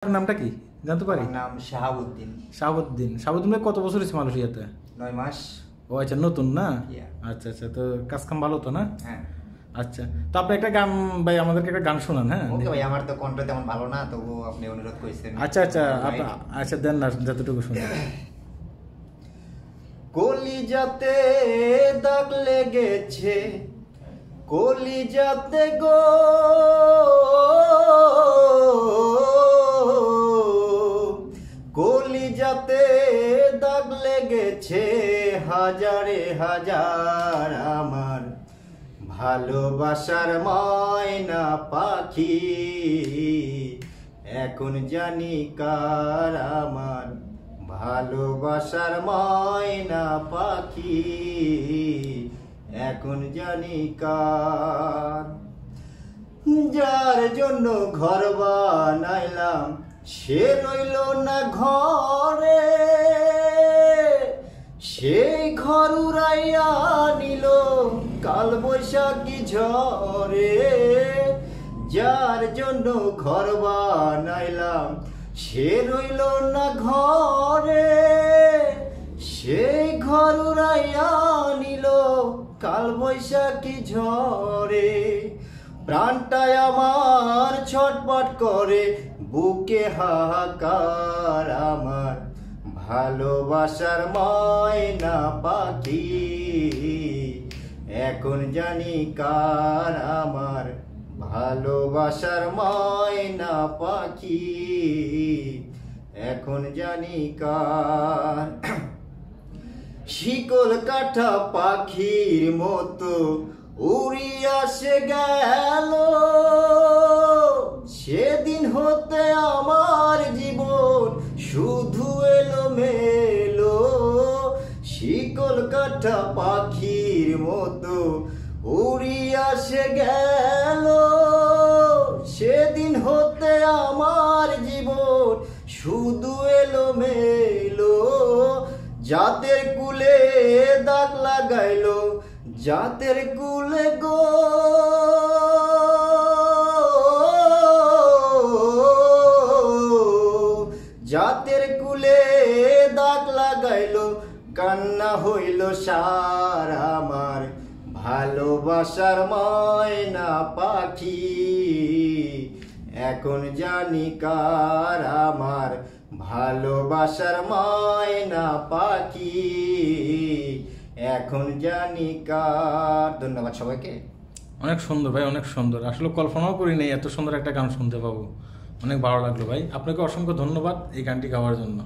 আপনার নামটা কি জানতে পারি? আমার নাম শাহাবুদ্দিন। শাহাবুদ্দিন। শাহাবুদ্দিন ভাই কত বছর হয়েছে মালয়েশিয়াতে? 9 মাস। ও আচ্ছা, নতুন না? Yeah. আচ্ছা আচ্ছা, তো কাজ কাম ভালো তো না? হ্যাঁ আচ্ছা, তো আপনি একটা গান ভাই আমাদেরকে একটা গান শোনান। হ্যাঁ ওকে ভাই, আমার তো কণ্ঠ তেমন ভালো না, তবু আপনি অনুরোধ করেছেন। আচ্ছা আচ্ছা, আচ্ছা দেন না যতটুকু শুনি। কলিজাতে দাগ লেগেছে, কলিজাতে গো, কলিজাতে দাগ লেগেছে হাজারে হাজার আমার ভালোবাসার ময়না পাখি। এখন জানি কার আমার ভালোবাসার ময়না পাখি, এখন জানি কার। যার জন্য ঘর বানাইলাম সে রইল না ঘরে, সেই ঘর উড়াইয়া নিল কাল বৈশাখী ঝড়ে। যার জন্য ঘর বানাইলাম সে রইল না ঘরে, সেই ঘর উড়াইয়া নিল কাল বৈশাখী ঝড়ে। প্রাণটায় আমার ছটপট করে, বুকে হাহাকার আমার ভালোবাসার ময়না পাখি। এখন জানি কার আমার ভালোবাসার ময়না পাখি, এখন জানি কার। শিকল কাটা পাখির মতো উড়িয়া সে গেল, সেদিন হতে আমার জীবন শুধু এলো মেলো। শিকল কাটা পাখির মতো উড়িয়া সে গেল, সেদিন হতে আমার জীবন শুধু এলো মেলো। জাতের কুলে দাগ লাগাইলো, জাতের কুলে গো, জাতের কুলে দাগ লাগাইলো, কান্না হইল সার আমার ভালোবাসার ময়না পাখি। এখন জানি কার আমার ভালোবাসার ময়না পাখি, এখন জানি কার। ধন্যবাদ সবাইকে। অনেক সুন্দর ভাই, অনেক সুন্দর। আসলে কল্পনাও করি নাই এত সুন্দর একটা গান শুনতে পাবো। অনেক ভালো লাগলো ভাই, আপনাকে অসংখ্য ধন্যবাদ এই গানটি গাওয়ার জন্য।